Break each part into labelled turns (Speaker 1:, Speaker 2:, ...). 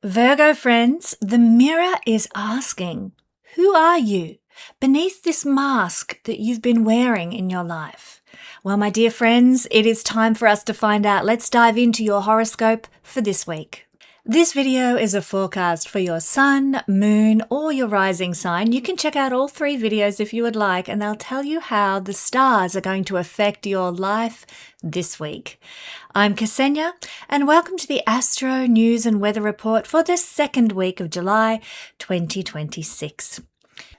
Speaker 1: Virgo friends, the mirror is asking, who are you beneath this mask that you've been wearing in your life? Well, my dear friends, it is time for us to find out. Let's dive into your horoscope for this week. This video is a forecast for your sun, moon, or your rising sign. You can check out all three videos if you would like, and they'll tell you how the stars are going to affect your life this week. I'm Kesenya, and welcome to the Astro News and Weather Report for the second week of July 2026.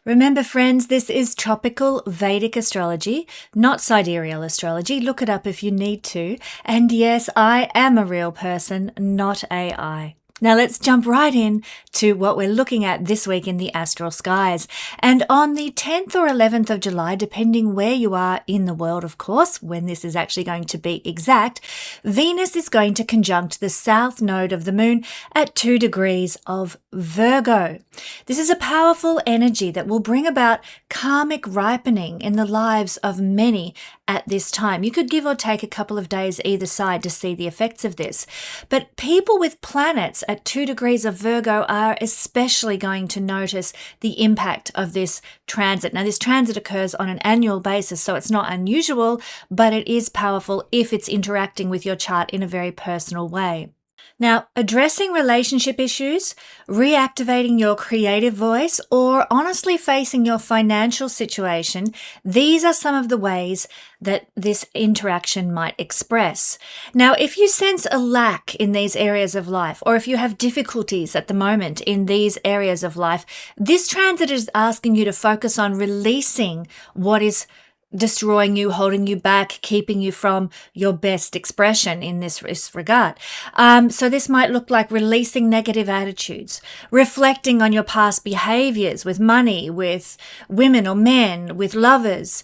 Speaker 1: Remember, friends, this is tropical Vedic astrology, not sidereal astrology. Look it up if you need to. And yes, I am a real person, not AI. Now let's jump right in to what we're looking at this week in the astral skies. And on the 10th or 11th of July, depending where you are in the world, of course, when this is actually going to be exact, Venus is going to conjunct the south node of the moon at 2 degrees of Virgo. This is a powerful energy that will bring about karmic ripening in the lives of many at this time. You could give or take a couple of days either side to see the effects of this. But people with planets at 2 degrees of Virgo are especially going to notice the impact of this transit. Now, this transit occurs on an annual basis, so it's not unusual, but it is powerful if it's interacting with your chart in a very personal way. Now, addressing relationship issues, reactivating your creative voice, or honestly facing your financial situation, these are some of the ways that this interaction might express. Now, if you sense a lack in these areas of life, or if you have difficulties at the moment in these areas of life, this transit is asking you to focus on releasing what is destroying you, holding you back, keeping you from your best expression in this regard. So this might look like releasing negative attitudes, reflecting on your past behaviors with money, with women or men, with lovers.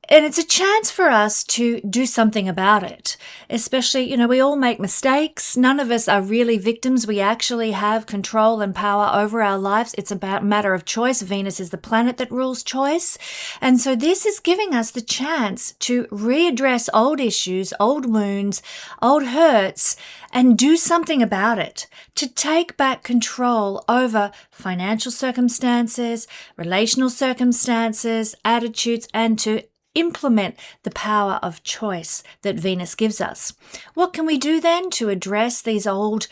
Speaker 1: And it's a chance for us to do something about it. Especially, we all make mistakes. None of us are really victims. We actually have control and power over our lives. It's about a matter of choice. Venus is the planet that rules choice. And so this is giving us the chance to readdress old issues, old wounds, old hurts, and do something about it, to take back control over financial circumstances, relational circumstances, attitudes, and to implement the power of choice that Venus gives us. What can we do then to address these old,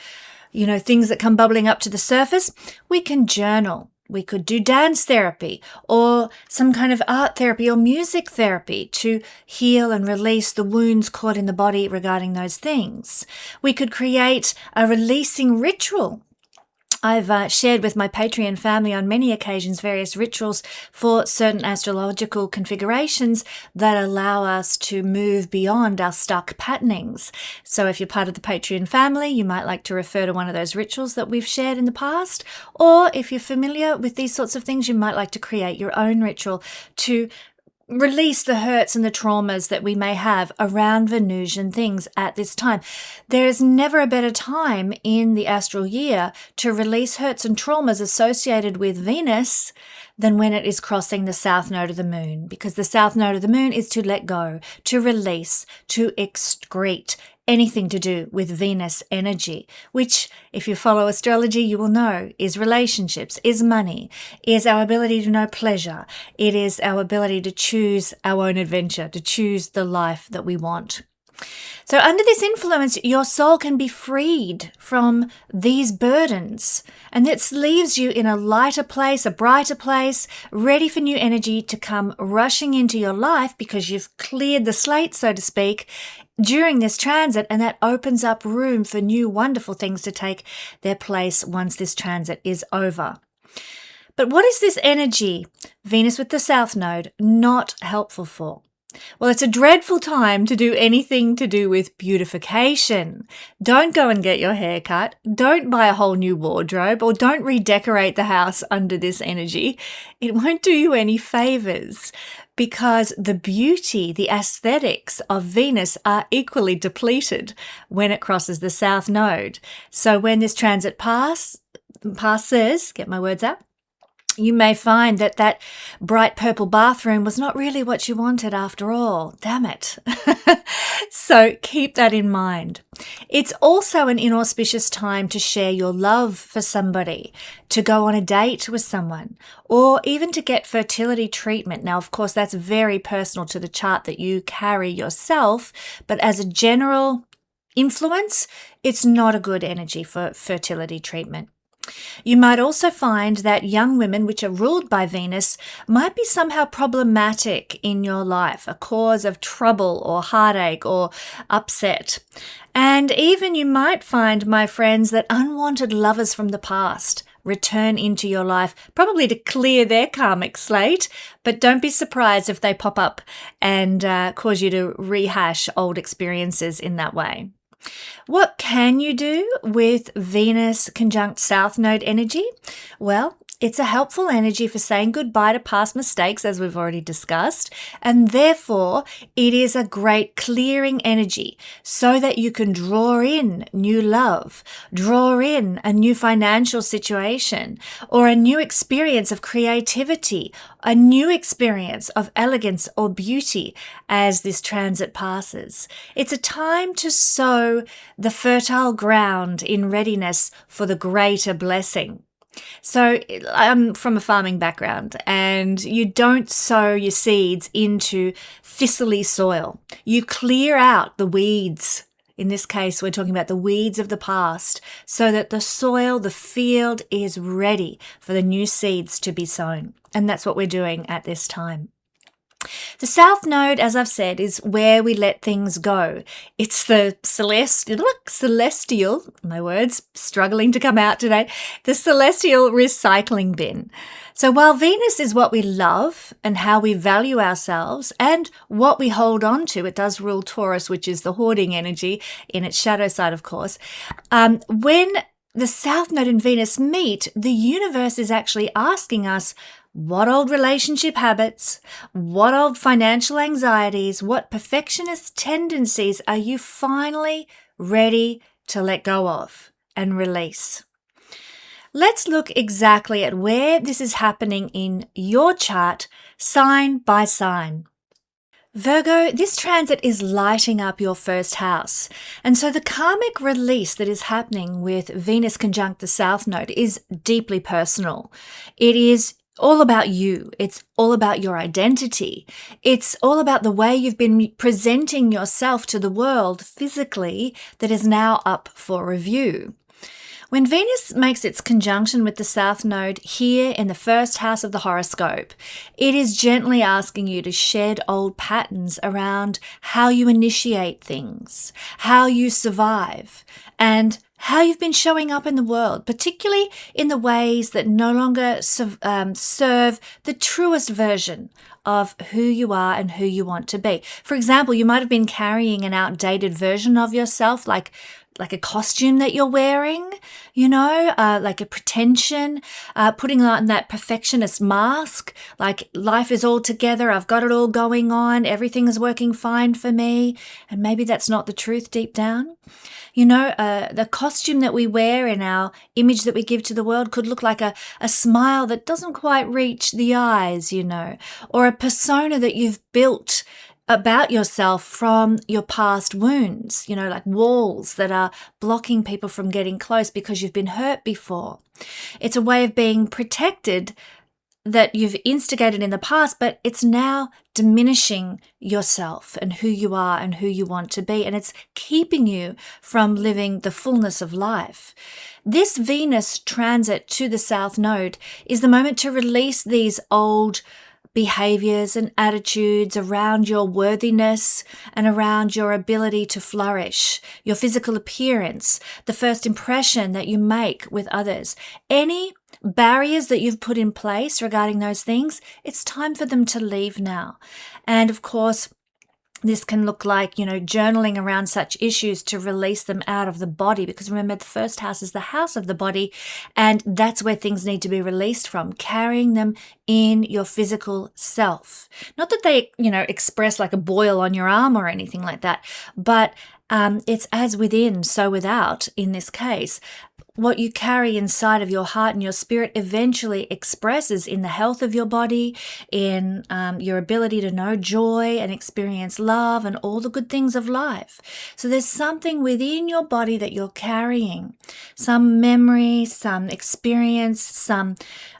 Speaker 1: things that come bubbling up to the surface? We can journal. We could do dance therapy or some kind of art therapy or music therapy to heal and release the wounds caught in the body regarding those things. We could create a releasing ritual. I've shared with my Patreon family on many occasions various rituals for certain astrological configurations that allow us to move beyond our stuck patternings. So if you're part of the Patreon family, you might like to refer to one of those rituals that we've shared in the past. Or if you're familiar with these sorts of things, you might like to create your own ritual to release the hurts and the traumas that we may have around Venusian things at this time. There is never a better time in the astral year to release hurts and traumas associated with Venus than when it is crossing the south node of the moon, because the south node of the moon is to let go, to release, to excrete anything to do with Venus energy, which, if you follow astrology, you will know is relationships, is money, is our ability to know pleasure. It is our ability to choose our own adventure, to choose the life that we want. So under this influence, your soul can be freed from these burdens, and this leaves you in a lighter place, a brighter place, ready for new energy to come rushing into your life because you've cleared the slate, so to speak, during this transit, and that opens up room for new wonderful things to take their place once this transit is over. But what is this energy, Venus with the south node, not helpful for? Well, it's a dreadful time to do anything to do with beautification. Don't go and get your hair cut. Don't buy a whole new wardrobe, or don't redecorate the house under this energy. It won't do you any favors, because the beauty, the aesthetics of Venus are equally depleted when it crosses the south node. So when this transit passes, get my words out, You may find that that bright purple bathroom was not really what you wanted after all. Damn it. So keep that in mind. It's also an inauspicious time to share your love for somebody, to go on a date with someone, or even to get fertility treatment. Now, of course, that's very personal to the chart that you carry yourself, but as a general influence, it's not a good energy for fertility treatment. You might also find that young women, which are ruled by Venus, might be somehow problematic in your life, a cause of trouble or heartache or upset. And even you might find, my friends, that unwanted lovers from the past return into your life, probably to clear their karmic slate, but don't be surprised if they pop up and cause you to rehash old experiences in that way. What can you do with Venus conjunct South Node energy? Well, it's a helpful energy for saying goodbye to past mistakes, as we've already discussed, and therefore it is a great clearing energy so that you can draw in new love, draw in a new financial situation, or a new experience of creativity, a new experience of elegance or beauty as this transit passes. It's a time to sow the fertile ground in readiness for the greater blessing. So I'm from a farming background, and you don't sow your seeds into thistly soil. You clear out the weeds. In this case, we're talking about the weeds of the past, so that the soil, the field is ready for the new seeds to be sown. And that's what we're doing at this time. The South Node, as I've said, is where we let things go. It's the celestial, my words, struggling to come out today, the celestial recycling bin. So while Venus is what we love and how we value ourselves and what we hold on to, it does rule Taurus, which is the hoarding energy in its shadow side, of course. When the South Node and Venus meet, the universe is actually asking us, what old relationship habits, what old financial anxieties, what perfectionist tendencies are you finally ready to let go of and release? Let's look exactly at where this is happening in your chart, sign by sign. Virgo, this transit is lighting up your first house. And so the karmic release that is happening with Venus conjunct the South Node is deeply personal. It is all about you. It's all about your identity. It's all about the way you've been presenting yourself to the world physically that is now up for review. When Venus makes its conjunction with the South Node here in the first house of the horoscope, it is gently asking you to shed old patterns around how you initiate things, how you survive, and how you've been showing up in the world, particularly in the ways that no longer serve the truest version of who you are and who you want to be. For example, you might have been carrying an outdated version of yourself, like a costume that you're wearing, like a pretension, putting on that perfectionist mask, like life is all together, I've got it all going on, everything is working fine for me, and maybe that's not the truth deep down. The costume that we wear in our image that we give to the world could look like a smile that doesn't quite reach the eyes, or a persona that you've built about yourself from your past wounds, like walls that are blocking people from getting close because you've been hurt before. It's a way of being protected that you've instigated in the past, but it's now diminishing yourself and who you are and who you want to be, and it's keeping you from living the fullness of life. This Venus transit to the South Node is the moment to release these old behaviors and attitudes around your worthiness and around your ability to flourish, your physical appearance, the first impression that you make with others. Any barriers that you've put in place regarding those things, it's time for them to leave now. And of course, this can look like, journaling around such issues to release them out of the body, because remember, the first house is the house of the body, and that's where things need to be released from, carrying them in your physical self. Not that they, express like a boil on your arm or anything like that, but it's as within, so without in this case. what you carry inside of your heart and your spirit eventually expresses in the health of your body, in your ability to know joy and experience love and all the good things of life. So there's something within your body that you're carrying, some memory, some experience, some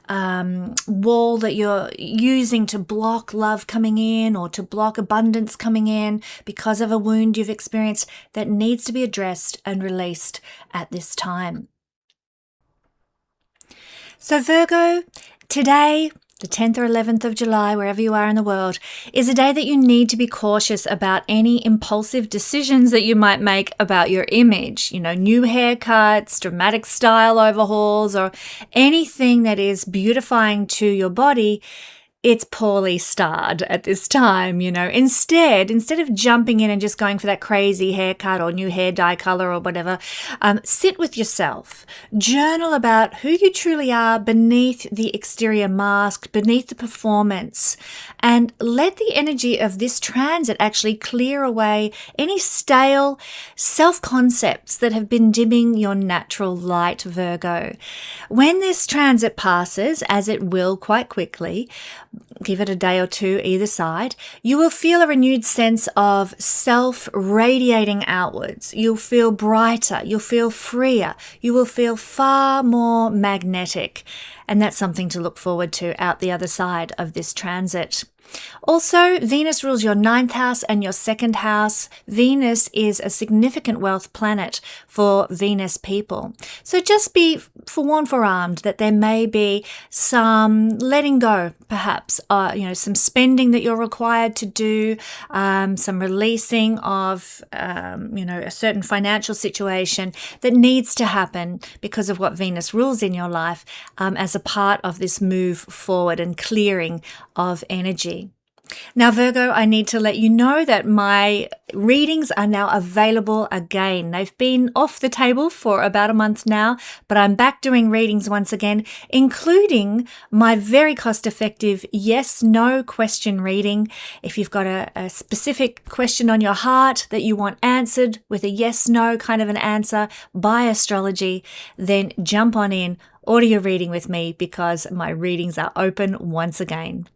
Speaker 1: wall that you're using to block love coming in or to block abundance coming in because of a wound you've experienced that needs to be addressed and released at this time. So Virgo, today, the 10th or 11th of July, wherever you are in the world, is a day that you need to be cautious about any impulsive decisions that you might make about your image. New haircuts, dramatic style overhauls, or anything that is beautifying to your body. It's poorly starred at this time, Instead of jumping in and just going for that crazy haircut or new hair dye color or whatever, sit with yourself. Journal about who you truly are beneath the exterior mask, beneath the performance, and let the energy of this transit actually clear away any stale self-concepts that have been dimming your natural light, Virgo. When this transit passes, as it will quite quickly, give it a day or two either side, you will feel a renewed sense of self radiating outwards. You'll feel brighter, you'll feel freer, you will feel far more magnetic. And that's something to look forward to out the other side of this transit. Also, Venus rules your 9th house and your 2nd house. Venus is a significant wealth planet for Venus people. So just be forewarned, forearmed that there may be some letting go, perhaps, some spending that you're required to do, some releasing of, a certain financial situation that needs to happen because of what Venus rules in your life as a part of this move forward and clearing of energy. Now, Virgo, I need to let you know that my readings are now available again. They've been off the table for about a month now, but I'm back doing readings once again, including my very cost-effective yes-no question reading. If you've got a specific question on your heart that you want answered with a yes-no kind of an answer by astrology, then jump on in, order your reading with me because my readings are open once again.